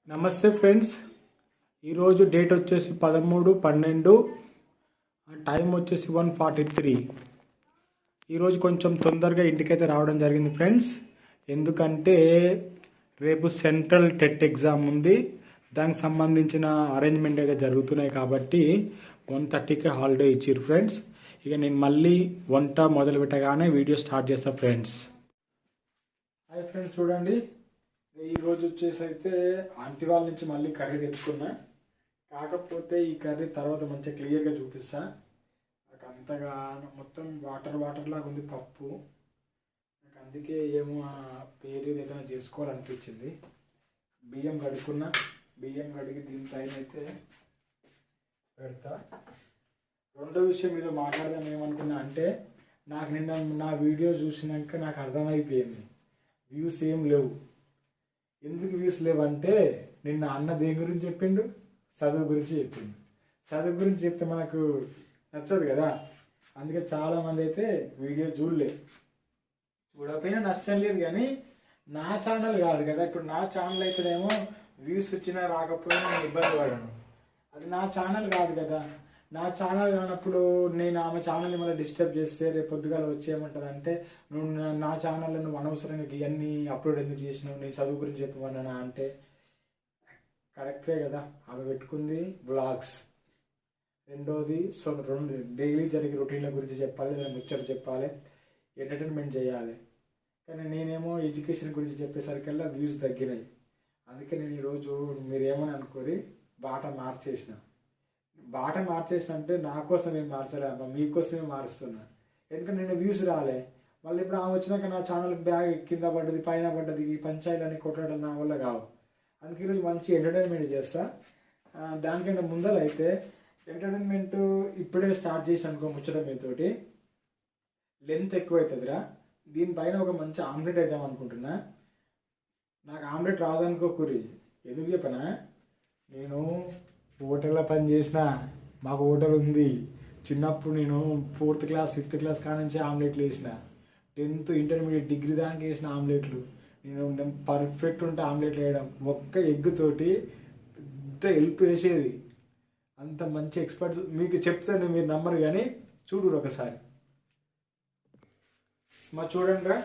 నమస్తే ఫ్రెండ్స్. ఈరోజు డేట్ వచ్చేసి 13/12, టైం వచ్చేసి 1:43. ఈరోజు కొంచెం తొందరగా ఇంటికైతే రావడం జరిగింది ఫ్రెండ్స్. ఎందుకంటే రేపు సెంట్రల్ టెట్ ఎగ్జామ్ ఉంది, దానికి సంబంధించిన అరేంజ్మెంట్ అయితే జరుగుతున్నాయి కాబట్టి 1:30కి హాలిడే ఇచ్చారు ఫ్రెండ్స్. ఇక నేను మళ్ళీ వంట మొదలు పెట్టగానే వీడియో స్టార్ట్ చేస్తాను ఫ్రెండ్స్. హాయ్ ఫ్రెండ్స్, చూడండి ఈరోజు వచ్చేసి అయితే ఆంటీ వాళ్ళ నుంచి మళ్ళీ కర్రీ తెచ్చుకున్నా. కాకపోతే ఈ కర్రీ తర్వాత మంచిగా క్లియర్గా చూపిస్తా. నాకు అంతగా మొత్తం వాటర్ లాగా ఉంది పప్పు. నాకు అందుకే ఏమో ఆ పేరు ఏదైనా చేసుకోవాలనిపించింది. బియ్యం కడుక్కున్నా, బియ్యం కడిగి దీనిపైన అయితే పెడతా. రెండో విషయం మీద మాట్లాడదాం ఏమనుకున్నా అంటే, నాకు నిన్న నా వీడియో చూసినాక నాకు అర్థమైపోయింది వ్యూస్ ఏం లేవు. ఎందుకు వ్యూస్ లేవంటే, నిన్న అన్న దేని గురించి చెప్పిండు, చదువు గురించి చెప్పిండు. చదువు గురించి చెప్తే మనకు నచ్చదు కదా, అందుకే చాలామంది అయితే వీడియో చూడకపోయినా నష్టం లేదు. కానీ నా ఛానల్ కాదు కదా, ఇప్పుడు నా ఛానల్ అయితేనేమో వ్యూస్ వచ్చినా రాకపోయినా నేను ఇబ్బంది పడను. అది నా ఛానల్ కాదు కదా. నా ఛానల్ కానప్పుడు నేను ఆమె ఛానల్ని మళ్ళీ డిస్టర్బ్ చేస్తే రేపు పొద్దుగాల వచ్చేయమంటుంది. అంటే నువ్వు నా ఛానల్లో నువ్వు అనవసరంగా ఇవన్నీ అప్లోడ్ ఎందుకు చేసినావు, నేను చదువు గురించి చెప్పమన్నా అంటే కరెక్టే కదా. ఆమె పెట్టుకుంది వ్లాగ్స్. రెండోది రెండు డైలీ జరిగే రొటీన్ల గురించి చెప్పాలి, లేదా ముచ్చట చెప్పాలి, ఎంటర్టైన్మెంట్ చేయాలి. కానీ నేనేమో ఎడ్యుకేషన్ గురించి చెప్పేసరికల్లా వ్యూస్ తగ్గినాయి. అందుకే నేను ఈరోజు మీరేమని అనుకోరి బాట మార్చేసిన అంటే నా కోసం ఏం మార్చలే అమ్మ, మీకోసమే మారుస్తున్నా. ఎందుకంటే నేను వ్యూస్ రాలే. మళ్ళీ ఇప్పుడు ఆమె వచ్చినాక నా ఛానల్ బ్యాగ్ కింద పడ్డది, పైన పడ్డది, ఈ పంచాయతీలని కొట్టడం నా వల్ల కావు. అందుకే ఈరోజు మంచి ఎంటర్టైన్మెంట్ చేస్తా. దానికంటే ముందర అయితే ఎంటర్టైన్మెంట్ ఇప్పుడే స్టార్ట్ చేసి అనుకో ముచ్చడం మీతోటి లెంత్ ఎక్కువ అవుతుందిరా. దీనిపైన ఒక మంచి ఆమ్లెట్ వేద్దాం అనుకుంటున్నా. నాకు ఆమ్లెట్ రాదనుకోకూరి, ఎందుకు చెప్పనా, నేను హోటల్లో పని చేసిన, మాకు హోటల్ ఉంది. చిన్నప్పుడు నేను 4th క్లాస్ 5th క్లాస్ కానించి ఆమ్లెట్లు వేసిన. 10th ఇంటర్మీడియట్ డిగ్రీ దాకా వేసిన ఆమ్లెట్లు. నేను పర్ఫెక్ట్ ఉంటే ఆమ్లెట్లు వేయడం, ఒక్క ఎగ్ తోటి పెద్ద హెల్ప్ వేసేది. అంత మంచి ఎక్స్పర్ట్. మీకు చెప్తాను, మీరు నమ్మరు కానీ చూడు ఒకసారి. చూడండి,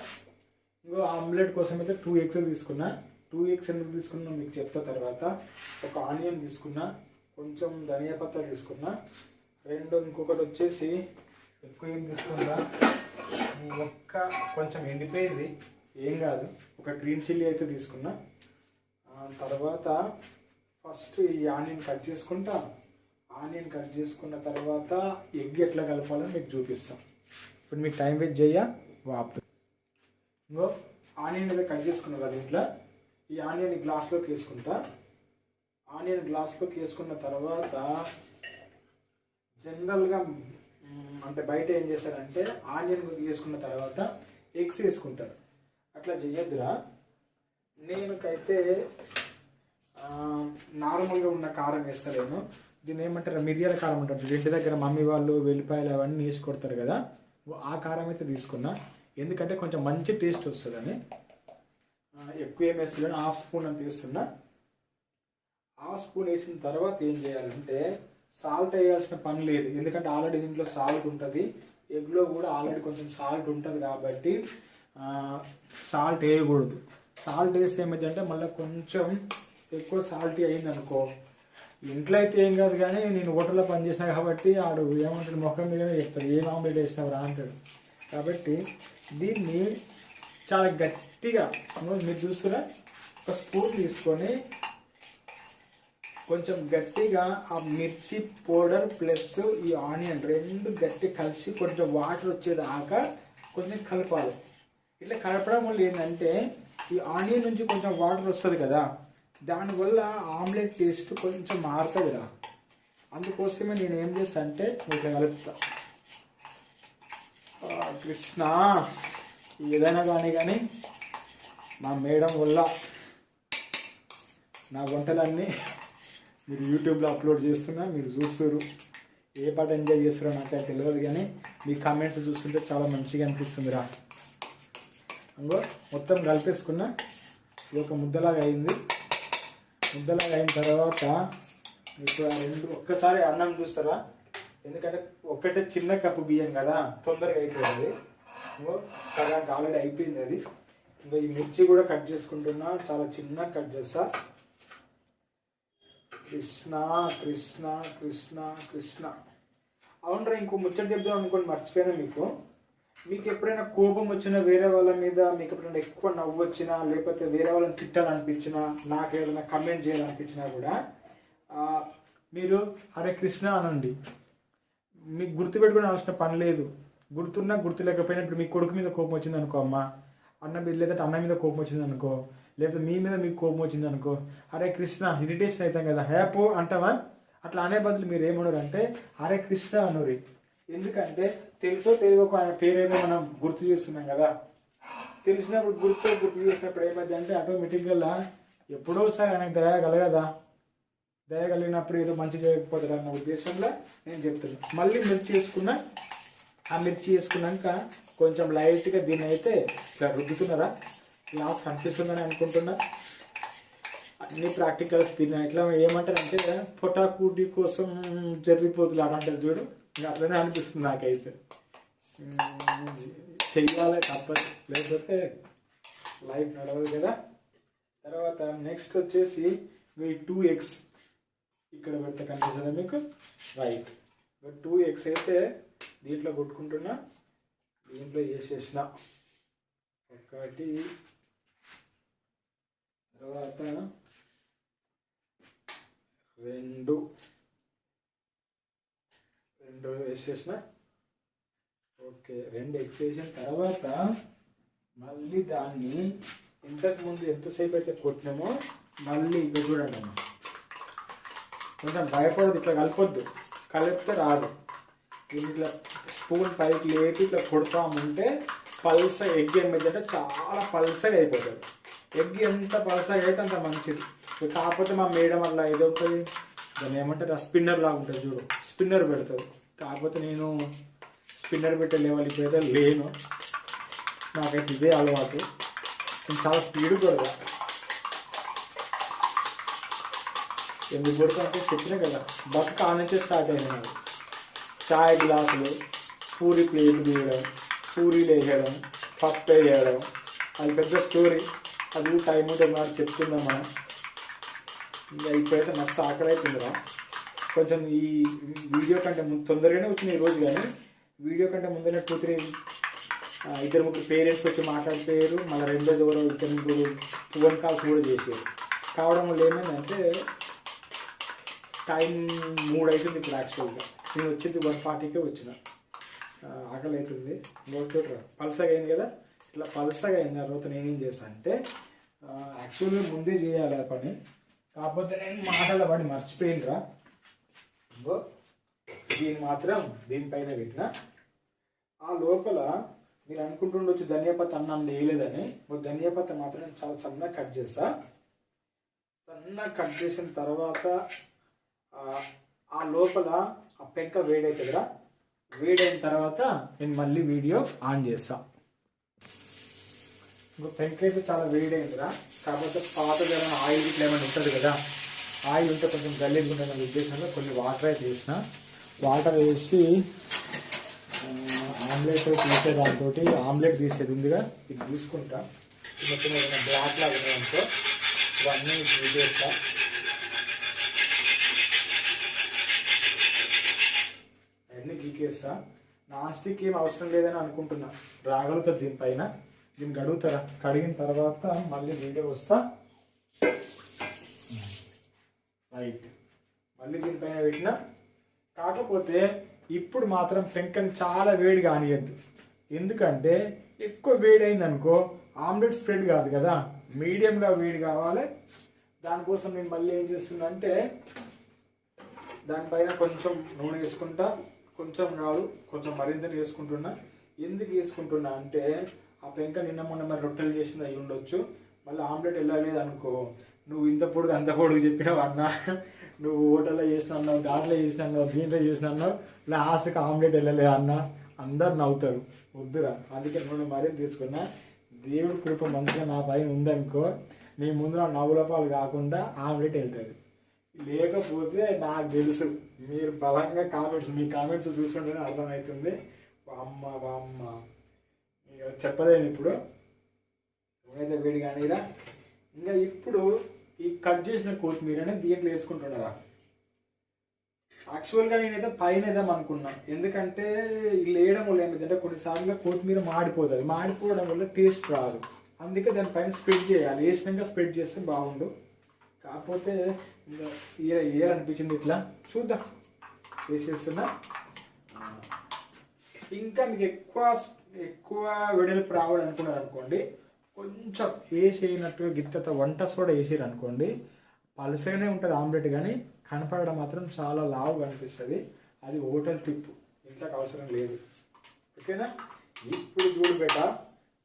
ఇంకో ఆమ్లెట్ కోసం అయితే 2 eggs తీసుకున్నా. 2 eggs ఎందుకు తీసుకున్నా మీకు చెప్తా తర్వాత. ఒక ఆనియన్ తీసుకున్నా, కొంచెం ధనియా పత్తా తీసుకున్నా, ఇంకొకటి వచ్చేసి ఎక్కువ ఏం తీసుకున్నా, కొంచెం ఎండిపోయింది ఏం కాదు, ఒక గ్రీన్ చిల్లీ అయితే తీసుకున్నా. తర్వాత ఫస్ట్ ఈ ఆనియన్ కట్ చేసుకుంటా. ఆనియన్ కట్ చేసుకున్న తర్వాత ఎగ్ ఎట్లా కలపాలని మీకు చూపిస్తాం. ఇప్పుడు మీకు టైం వేస్ట్ చేయ వాపు. ఇంకో ఆనియన్ అయితే కట్ చేసుకున్నా కదా, ఇంట్లో ఈ ఆనియన్ గ్లాస్లోకి వేసుకుంటా. ఆనియన్ గ్లాస్లోకి వేసుకున్న తర్వాత జనరల్గా అంటే బయట ఏం చేస్తారంటే ఆనియన్ వేసుకున్న తర్వాత ఎగ్స్ వేసుకుంటారు. అట్లా చేయొద్దురా. నేనుకైతే నార్మల్గా ఉన్న కారం వేస్తలేను. దీన్ని ఏమంటారు, మిరియాల కారం అంటారు. ఇంటి దగ్గర మమ్మీ వాళ్ళు వెల్లిపాయలు అవన్నీ వేసి కొడతారు కదా, ఆ కారం అయితే తీసుకున్నా. ఎందుకంటే కొంచెం మంచి టేస్ట్ వస్తుందని. ఎక్కువ ఏం వేస్తలేను, 1/2 స్పూన్ అంత వేస్తున్నా. 1/2 స్పూన్ వేసిన తర్వాత ఏం చేయాలంటే, సాల్ట్ వేయాల్సిన పని లేదు. ఎందుకంటే ఆల్రెడీ దీంట్లో సాల్ట్ ఉంటుంది, ఎగ్లో కూడా ఆల్రెడీ కొంచెం సాల్ట్ ఉంటుంది కాబట్టి సాల్ట్ వేయకూడదు. సాల్ట్ వేస్తే ఏమైందంటే మళ్ళీ కొంచెం ఎక్కువ సాల్టీ అయింది అనుకో, ఇంట్లో అయితే ఏం కాదు కానీ నేను హోటల్లో పనిచేసినా కాబట్టి ఆడు ఏమంటాడు, ముఖం మీదనే చెప్తాడు, ఏం ఆమ్లెట్ వేసినావు రా అంటాడు. కాబట్టి దీన్ని చాలా గట్టిగా మీరు చూస్తున్నా, ఒక స్పూన్ తీసుకొని కొంచెం గట్టిగా ఆ మిర్చి పౌడర్ ప్లస్ ఈ ఆనియన్ రెండు గట్టి కలిసి కొంచెం వాటర్ వచ్చేదాకా కొంచెం కలపాలి. ఇట్లా కలపడం వల్ల ఏంటంటే ఈ ఆనియన్ నుంచి కొంచెం వాటర్ వస్తుంది కదా, దానివల్ల ఆమ్లెట్ టేస్ట్ కొంచెం మారుతుంది కదా. అందుకోసమే నేను ఏం చేస్తా అంటే ఇట్లా కలుపుతా. కృష్ణ, ఏదైనా కానీ మా మేడం వల్ల నా వంటలన్నీ మీరు యూట్యూబ్లో అప్లోడ్ చేస్తున్నా, మీరు చూస్తారు. ఏ పాట ఎంజాయ్ చేస్తారో నాకు తెలియదు కానీ మీ కామెంట్స్ చూస్తుంటే చాలా మంచిగా అనిపిస్తుంది రా. ఇంకో మొత్తం కలిపేసుకున్నా, ఇది ఒక ముద్దలాగా అయింది. ముద్దలాగా అయిన తర్వాత ఇప్పుడు ఆ రెండు ఒక్కసారి అన్నం చూస్తారా, ఎందుకంటే ఒక్కటే చిన్న కప్పు బియ్యం కదా తొందరగా అయిపోయింది. ఇంకో సగానికి ఆల్రెడీ అయిపోయింది అది. ఇంకా ఈ మిర్చి కూడా కట్ చేసుకుంటున్నా, చాలా చిన్న కట్ చేస్తా. కృష్ణ కృష్ణ కృష్ణ కృష్ణ. అవునరా, ఇంకో ముచ్చట చెప్దాం అనుకోండి, మర్చిపోయినా. మీకు ఎప్పుడైనా కోపం వచ్చినా, వేరే వాళ్ళ మీద మీకు ఎప్పుడైనా ఎక్కువ నవ్వు వచ్చినా, లేకపోతే వేరే వాళ్ళని తిట్టాలనిపించినా, నాకు ఏదైనా కమెంట్ చేయాలనిపించినా కూడా మీరు హరే కృష్ణ అనండి. మీకు గుర్తుపెట్టుకుని అవసరం పని లేదు. గుర్తున్నా గుర్తు లేకపోయినా ఇప్పుడు మీ కొడుకు మీద కోపం వచ్చింది అనుకో, అమ్మ అన్న మీద, లేదంటే అన్న మీద కోపం వచ్చింది అనుకో, లేకపోతే మీ మీద మీకు కోపం వచ్చింది అనుకో, హరే కృష్ణ ఇరిటేషన్ అవుతాం కదా, హ్యాపో అంటావా? అట్లా అనే బదులు మీరు ఏమన్నారు అంటే హరే కృష్ణ అనురి. ఎందుకంటే తెలుసో తెలియకో ఆయన పేరేమో మనం గుర్తు చేస్తున్నాం కదా. తెలిసినప్పుడు గుర్తు చేసినప్పుడు ఏమైంది అంటే ఆటోమేటిక్గా ఎప్పుడో ఒకసారి ఆయనకు దయ కలగదా. దయ కలిగినప్పుడు ఏదో మంచి చేయకపోతారు అన్న ఉద్దేశంలో నేను చెప్తున్నాను. మళ్ళీ మిర్చి వేసుకున్నా. ఆ మిర్చి వేసుకున్నాక కొంచెం లైట్గా దీన్ని అయితే ఇట్లా రుద్దుతున్నారా, గ్లాస్ కనిపిస్తుందని అనుకుంటున్నా. అన్ని ప్రాక్టికల్స్ తిన్నా. ఇట్లా ఏమంటారంటే పొటాకూటి కోసం జరిగిపోతుంది అని అంటారు చూడు, అట్లనే అనిపిస్తుంది నాకైతే. చెయ్యాలి తప్పదు, లేకపోతే లైఫ్ నడవదు కదా. తర్వాత నెక్స్ట్ వచ్చేసి ఈ 2 eggs ఇక్కడ పెడితే కనిపిస్తుంది మీకు, రైట్. 2 eggs అయితే దీంట్లో కొట్టుకుంటున్నా. దీంట్లో వేసేసిన ఒకటి, తర్వాత 2 వేసేసిన. ఓకే, 2 eggs వేసిన తర్వాత మళ్ళీ దాన్ని ఇంతకుముందు ఎంతసేపు అయితే కొట్టినామో మళ్ళీ ఇక్కడ చూడండి అమ్మ, కొంచెం భయపడదు, ఇట్లా కలపొద్దు, కలిపితే రాదు. ఇట్లా స్పూన్ పైకి లేపి ఇట్లా కొడతామంటే పల్స ఎగ్ ఏమైందంటే చాలా పల్సగా అయిపోతుంది. ఎగ్ ఎంత పల్సగా అయితే అంత మంచిది. కాకపోతే మా మేడం వల్ల ఏదవుతుంది, దాన్ని ఏమంటారు, ఆ స్పిన్నర్ లాగా ఉంటుంది చూడు, స్పిన్నర్ పెడతారు. కాకపోతే నేను స్పిన్నర్ పెట్టే లెవెల్ ఇప్పుడైతే లేను, నాకైతే ఇదే అలవాటు. నేను చాలా స్పీడ్ కొడతా. ఎందుకు కొడతా అంటే చెప్పినా కదా, బతుక ఆ నుంచే స్టార్ట్ అయినా. నాకు చాయ్ గ్లాసులు, పూరి ప్లేట్లు తీయడం, పూరీలు వేయడం, పప్పు వేయడం, అది పెద్ద స్టోరీ. అది టైం ఉంటే నాకు చెప్తుందాం మనం. ఇంకా ఇప్పుడైతే మస్తు ఆకలి అవుతుందిరా. కొంచెం ఈ వీడియో కంటే ముందు తొందరగానే వచ్చింది ఈరోజు, కానీ వీడియో కంటే ముందరే 2-3 పేరెంట్స్ వచ్చి మాట్లాడిపోయారు. మళ్ళీ రెండోది ఎవరో 2-3 ఫోన్ కాల్స్ కూడా చేశారు. కావడం వల్ల ఏమైందంటే టైం 3 అవుతుంది ఇప్పుడు. యాక్చువల్గా నేను వచ్చింది 1:40కే వచ్చిన. ఆకలి అవుతుంది. చూడరా పల్సగా అయింది కదా. ఇట్లా పల్సగా అయిన తర్వాత నేనేం చేశాను అంటే, యాక్చువల్గా ముందే చేయాలి ఆ పని, కాకపోతే నేను మాటల పడి మర్చిపోయినరా. దీన్ని మాత్రం దీనిపైన పెట్టిన. ఆ లోపల మీరు అనుకుంటుండొచ్చు ధనియాపత్త అన్నం వేయలేదని. ధనియాపత్త మాత్రం చాలా సన్నగా కట్ చేస్తా. సన్నగా కట్ చేసిన తర్వాత ఆ లోపల ఆ పెంక వేడవుతుందిరా. వేడైన తర్వాత నేను మళ్ళీ వీడియో ఆన్ చేస్తా. ఇంకో పెంక అయితే చాలా వేడైందిరా. కాకపోతే పాతది ఏమైనా ఆయిల్ ఇట్లా ఏమైనా ఉంటుంది కదా, ఆయిల్ ఉంటే కొంచెం గలీజ్గా ఉంటుందన్న ఉద్దేశంలో కొన్ని వాటర్ అయితే వేసిన. వాటర్ వేసి ఆమ్లెట్ తీసే దాంతో ఆమ్లెట్ తీసేది ఉందిగా, ఇది తీసుకుంటా. మొత్తం ఏదైనా బ్లాక్ లాగా ఉన్నాయనుకో ఇవన్నీ తీసేస్తా. అవన్నీ గీకేస్తా. నాన్ స్టిక్ ఏం అవసరం లేదని అనుకుంటున్నా, రాగలుగుతుంది దీనిపైన. దీన్ని కడుగుతారా, కడిగిన తర్వాత మళ్ళీ వీడియో వస్తా. రైట్, మళ్ళీ దీనిపైన పెట్టిన. కాకపోతే ఇప్పుడు మాత్రం పెంకని చాలా వేడి కానియద్దు. ఎందుకంటే ఎక్కువ వేడి అయింది అనుకో ఆమ్లెట్ స్ప్రెడ్ కాదు కదా, మీడియంగా వేడి కావాలి. దానికోసం నేను మళ్ళీ ఏం చేస్తున్నా అంటే దానిపైన కొంచెం నూనె వేసుకుంటా. కొంచెం కాదు, కొంచెం మరింత వేసుకుంటున్నా. ఎందుకు వేసుకుంటున్నా అంటే ఆ పెంక నిన్న మొన్న మరి రొట్టెలు చేసింది అయి ఉండొచ్చు. మళ్ళీ ఆమ్లెట్ వెళ్ళలేదు అనుకో, నువ్వు ఇంత పొడుగు అంత పొడుగు చెప్పినావు అన్న, నువ్వు హోటల్లో చేసినావు, దాంట్లో చేసినావు, దీంట్లో చేసినావు, లాస్ట్కి ఆమ్లెట్ వెళ్ళలేదు అన్న, అందరు నవ్వుతారు. వద్దురా, అందుకే నూనె మరీ తీసుకున్నా. దేవుడి కృప మంచిగా నా పైన ఉందనుకో, మీ ముందు నవ్వుల పాలు కాకుండా ఆమ్లెట్ వెళ్తుంది. లేకపోతే నాకు తెలుసు మీరు బలంగా కామెంట్స్, మీ కామెంట్స్ చూస్తుంటేనే అర్థమవుతుంది. అమ్మ అమ్మ చెప్పలేను ఇప్పుడు. అయితే వేడి కానీరా. ఇంకా ఇప్పుడు ఈ కట్ చేసిన కొత్తిమీరని దీంట్లో వేసుకుంటున్నారా. యాక్చువల్గా నేనైతే పైన వేద్దాం అనుకున్నా, ఎందుకంటే ఇలా వేయడం వల్ల ఏమైందంటే కొన్నిసార్లు కొత్తిమీర మాడిపోతుంది, మాడిపోవడం వల్ల టేస్ట్ రాదు. అందుకే దాని పైన స్ప్రెడ్ చేయాలి. వేసినాక స్ప్రెడ్ చేస్తే బాగుండు. కాకపోతే ఇంకా వేయాలనిపించింది. ఇట్లా చూద్దాం, వేసేస్తున్నా. ఇంకా మీకు ఎక్కువ వెడల్పు రావడం అనుకున్నారు అనుకోండి, కొంచెం వేసేయనట్టుగా గిత్తత వంట సోడా వేసారు అనుకోండి, పలసగానే ఉంటుంది ఆమ్లెట్, కానీ కనపడడం మాత్రం చాలా లావు కనిపిస్తుంది. అది హోటల్ టిప్, ఇంట్లోకి అవసరం లేదు. ఓకేనా. ఇప్పుడు చూడు బేట,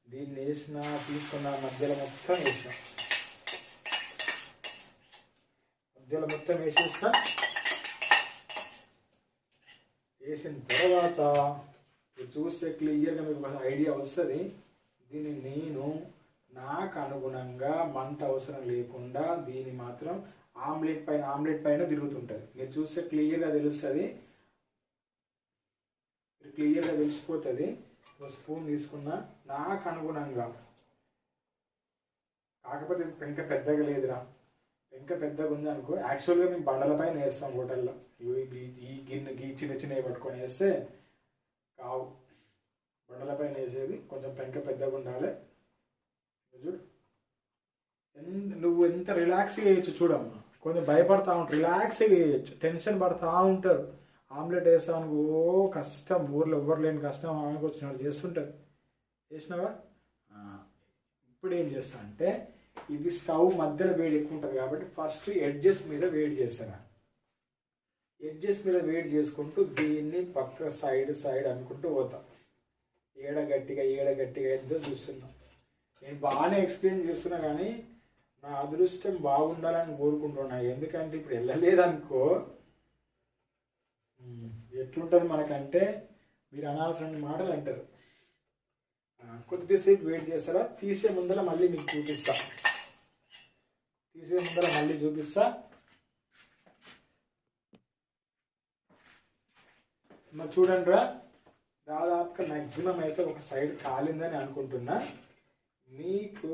దీన్ని వేసిన తీసుకున్న మధ్యలో మొత్తం వేసిన, మధ్యలో మొత్తం వేసేసిన. వేసిన తర్వాత చూస్తే క్లియర్గా మీకు ఐడియా వస్తుంది. దీన్ని నేను నాకు అనుగుణంగా మంట అవసరం లేకుండా దీన్ని మాత్రం ఆమ్లెట్ పైన తిరుగుతుంటుంది. మీరు చూస్తే క్లియర్గా తెలుస్తుంది, క్లియర్గా తెలిసిపోతుంది. ఒక స్పూన్ తీసుకున్నా నాకు అనుగుణంగా. కాకపోతే ఇది పెంక పెద్దగా లేదురా, పెంక పెద్దగా ఉంది అనుకో. యాక్చువల్గా మేము బండలపైన వేస్తాం హోటల్లో. ఈ గిన్నె చిన్న చిన్నవి పట్టుకొని వేస్తే కావు, బండలపైన వేసేది. కొంచెం పెంక పెద్దగా ఉండాలి. చూడు నువ్వు ఎంత రిలాక్స్గా వేయచ్చు చూడమ్మా. కొంచెం భయపడతా ఉంటారు, రిలాక్స్గా వేయచ్చు. టెన్షన్ పడతా ఉంటారు. ఆమ్లెట్ వేస్తాను కష్టం, ఊర్లో ఎవ్వరు లేని కష్టం ఆమెకు వచ్చినట్టు చేస్తుంటారు. చేసినావా. ఇప్పుడు ఏం చేస్తా అంటే, ఇది స్టవ్ మధ్యలో వేడి ఎక్కువ ఉంటుంది కాబట్టి ఫస్ట్ ఎడ్జెస్ మీద వేడి చేస్తాను. ఎడ్జెస్ మీద వేడి చేసుకుంటూ దీన్ని పక్క సైడ్ అనుకుంటూ పోతా. ఏడ గట్టిగా ఎంతో చూస్తున్నా. నేను బాగానే ఎక్స్ప్లెయిన్ చేస్తున్నా, కానీ నా అదృష్టం బాగుండాలని కోరుకుంటున్నా. ఎందుకంటే ఇప్పుడు వెళ్ళలేదనుకో ఎట్లుంటుంది మనకంటే, మీరు అనాల్సిన మాటలు అంటారు. కొద్దిసేపు వెయిట్ చేస్తారా. తీసే ముందర మళ్ళీ మీకు చూపిస్తా. మరి చూడండి రా, దాదాపుగా మ్యాక్సిమం అయితే ఒక సైడ్ కాలిందని అనుకుంటున్నా. మీకు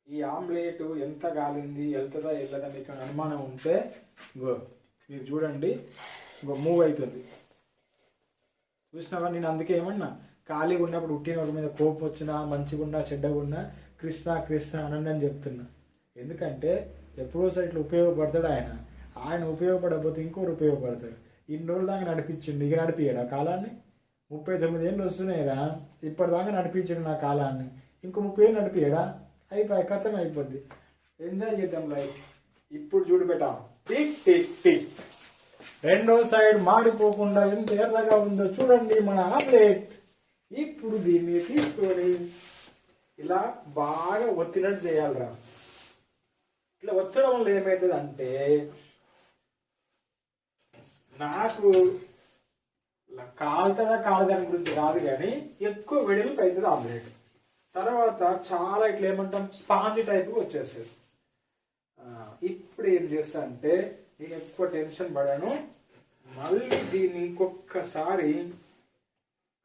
ఈ ఆమ్లెట్ ఎంత కాలింది, వెళ్తుందా వెళ్ళదా మీకు అనుమానం ఉంటే మీరు చూడండి, మూవ్ అవుతుంది. చూసినావా. నేను అందుకే ఏమన్నా, ఖాళీగా ఉన్నప్పుడు ఉట్టిన ఒక మీద కోపం వచ్చినా, మంచిగా ఉన్నా చెడ్డగా ఉన్నా కృష్ణ అనండి అని చెప్తున్నా. ఎందుకంటే ఎప్పుడో ఇట్లా ఉపయోగపడతాడు ఆయన ఉపయోగపడకపోతే ఇంకోరు ఉపయోగపడతాడు. ఇన్ని రోజుల దాకా నడిపించిండు, ఇక నడిపియాడు ఆ కాలాన్ని. 39 ఏళ్ళు వస్తున్నాయిరా, ఇప్పటిదాకా నడిపించాడు నా కాలాన్ని. ఇంకో 30 ఏళ్ళు నడిపియాడా, అయిపోయి కథం అయిపోద్ది. ఎంజాయ్ చేద్దాం లైఫ్. ఇప్పుడు చూడు బెటా, టిక్ రెండో సైడ్ మాడిపోకుండా ఎంత ఎర్రగా ఉందో చూడండి మన ఆమ్లెట్. ఇప్పుడు దీన్ని తీసుకొని ఇలా బాగా ఒత్తినట్టు చేయాలిరా. ఇట్లా ఒత్తడం వల్ల ఏమవుతుంది అంటే, నాకు కాలదాని గురించి రాదు, కానీ ఎక్కువ వెడల్పు అవుతుంది ఆమ్లెట్. తర్వాత చాలా ఇట్లా ఏమంటాం, స్పాంజ్ టైప్ వచ్చేస్తుంది. ఇప్పుడు ఏం చేస్తా అంటే, నేను ఎక్కువ టెన్షన్ పడాను. మళ్ళీ దీన్ని ఇంకొకసారి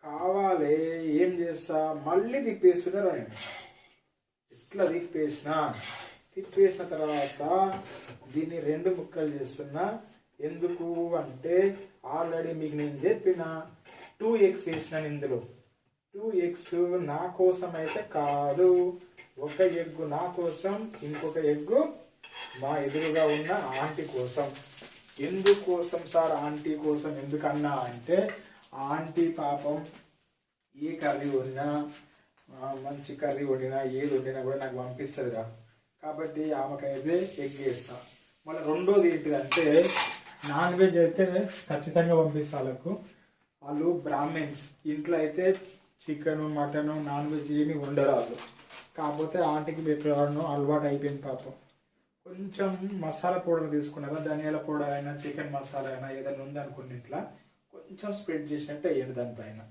కావాలి ఏం చేస్తా, మళ్ళీ తిప్పేస్తున్నారు ఆయన. ఇట్లా తిప్పేసిన తర్వాత దీన్ని 2 ముక్కలు చేస్తున్నా. ఎందుకు అంటే, ఆల్రెడీ మీకు నేను చెప్పిన 2 eggs వేసినాను ఇందులో. 2 eggs నా కోసం అయితే కాదు, 1 egg నా కోసం, ఇంకొక ఎగ్ మా ఎదురుగా ఉన్న ఆంటీ కోసం. ఎందుకోసం సార్ ఆంటీ కోసం ఎందుకన్నా అంటే, ఆంటీ పాపం ఏ కర్రీ వండినా, మంచి కర్రీ వండినా, ఏది వండినా కూడా నాకు పంపిస్తుందిరా. కాబట్టి ఆమెకైతే ఎగ్ వేస్తా. మళ్ళీ రెండోది ఏంటిదంటే, నాన్ వెజ్ అయితే ఖచ్చితంగా పంపిస్తా వాళ్ళకు. వాళ్ళు బ్రాహ్మణ్స్, ఇంట్లో అయితే చికెన్ మటన్ నాన్ వెజ్ ఏమి ఉండరు వాళ్ళు. కాకపోతే ఆంటీకి పెట్టడం అలవాటు అయిపోయింది పాపం. కొంచెం మసాలా పౌడర్ తీసుకున్నారా, ధనియాల పౌడర్ అయినా చికెన్ మసాలా అయినా ఏదైనా ఉందనుకుని ఇట్లా కొంచెం స్ప్రెడ్ చేసినట్టు వేయండి దానిపైన.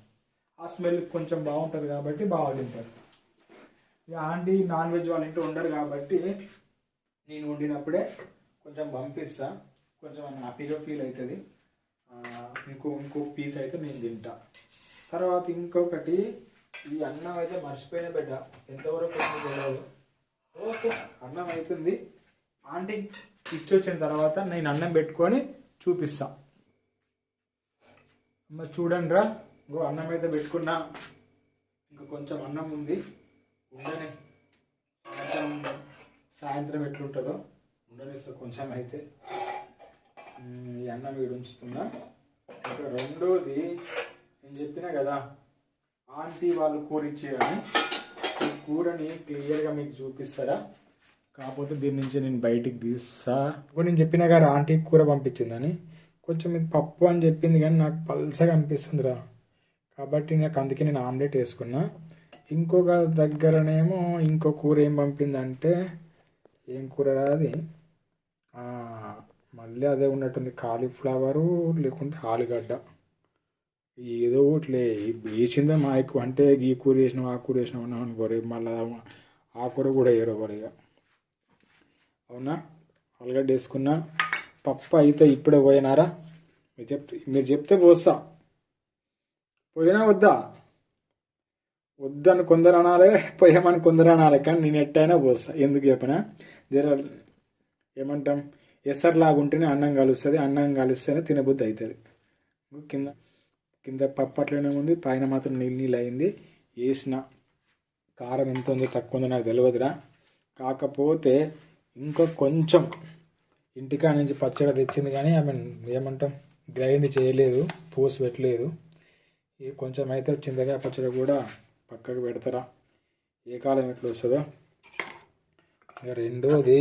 ఆ స్మెల్ కొంచెం బాగుంటుంది కాబట్టి బాగా తింటారు. ఇక ఆంటీ నాన్ వెజ్ వాళ్ళ ఇంట్లో ఉండరు కాబట్టి నేను వండినప్పుడే కొంచెం పంపిస్తా, కొంచెం హ్యాపీగా ఫీల్ అవుతుంది. ఇంకో పీస్ అయితే నేను తింటా. తర్వాత ఇంకొకటి, ఈ అన్నం అయితే మర్చిపోయిన బిడ్డ, ఎంతవరకు తెలియదు. ఓకే, అన్నం అవుతుంది. ఆంటీ ఇచ్చి వచ్చిన తర్వాత నేను అన్నం పెట్టుకొని చూపిస్తా. అమ్మ చూడండి రా, ఇంకో అన్నం అయితే పెట్టుకున్నా. ఇంకా కొంచెం అన్నం ఉంది, ఉండని సాయంత్రం ఎట్లుంటుందో ఉండనిస్తా కొంచెం అయితే. ఈ అన్నం వీడు ఉంచుతున్నా. ఇంకా రెండోది, నేను చెప్పినా కదా ఆంటీ వాళ్ళు కూర ఇచ్చేయని, ఈ కూరని క్లియర్గా మీకు చూపిస్తారా? కాకపోతే దీని నుంచి నేను బయటికి తీస్తా. ఇప్పుడు నేను చెప్పినా కదా ఆంటీ కూర పంపించిందని, కొంచెం ఇది పప్పు అని చెప్పింది కానీ నాకు పల్సగా అనిపిస్తుందిరా, కాబట్టి నాకు అందుకే నేను ఆమ్లెట్ వేసుకున్నా. ఇంకొక దగ్గరనేమో ఇంకో కూర ఏం పంపిందంటే, ఏం కూర అది మళ్ళీ అదే ఉన్నట్టుంది, కాలీఫ్లవరు లేకుంటే ఆలుగడ్డ, ఏదో ఒకటిలే వేసిందే మా ఎక్కువ. అంటే ఈ కూర వేసినాం ఆ కూర వేసినాం అన్నాం అనుకోరు, మళ్ళీ ఆ కూర కూడా వేయరు ఇక. అవునా, ఆలుగడ్డ వేసుకున్నా. పప్పు అయితే ఇప్పుడే పోయినారా? మీరు చెప్తే పోస్తా. పోయినా వద్దా? వద్దని కొందరు అనాలే, పోయామని కొందరు అనాలి, కానీ నేను ఎట్టయినా పోస్తా. ఎందుకు చెప్పినా, జర ఏమంటాం, ఎసర్లాగుంటేనే అన్నం కలుస్తుంది, అన్నం కలిస్తేనే తినబుద్ధి అవుతుంది. కింద పప్పు అట్లనే ఉంది, పైన మాత్రం నీళ్ళు అయింది. వేసిన కారం ఎంత ఉందో తక్కువ ఉందో నాకు తెలియదురా. కాకపోతే ఇంకా కొంచెం ఇంటికా నుంచి పచ్చడి తెచ్చింది కానీ ఆమె ఏమంటాం గ్రైండ్ చేయలేదు, పోసి పెట్టలేదు. ఇది కొంచెం అయితే చింతకాయ పచ్చడి కూడా పక్కకు పెడతారా, ఏ కాలం ఎట్లా వస్తుందో. రెండోది,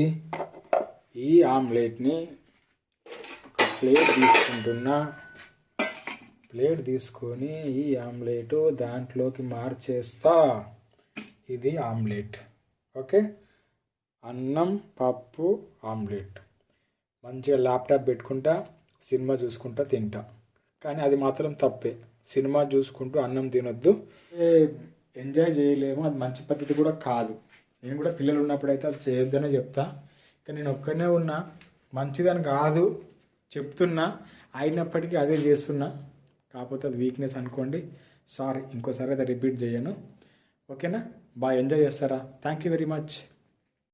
ఈ ఆమ్లెట్ని ఒక ప్లేట్ తీసుకుంటున్నా. ప్లేట్ తీసుకొని ఈ ఆమ్లెట్ దాంట్లోకి మార్చేస్తా. ఇది ఆమ్లెట్. ఓకే, అన్నం పప్పు ఆమ్లెట్. మంచిగా ల్యాప్టాప్ పెట్టుకుంటా సినిమా చూసుకుంటా తింటా. కానీ అది మాత్రం తప్పే, సినిమా చూసుకుంటూ అన్నం తినొద్దు, ఎంజాయ్ చేయలేము, అది మంచి పద్ధతి కూడా కాదు. నేను కూడా పిల్లలు ఉన్నప్పుడు అయితే అది చేయొద్దనే చెప్తా. కానీ నేను ఒక్కనే ఉన్నా, మంచిదని కాదు చెప్తున్నా, అయినప్పటికీ అదే చేస్తున్నా. కాకపోతే అది వీక్నెస్ అనుకోండి, సారీ, ఇంకోసారి అయితే రిపీట్ చేయను. ఓకేనా, బాగా ఎంజాయ్ చేస్తారా? Thank you very much.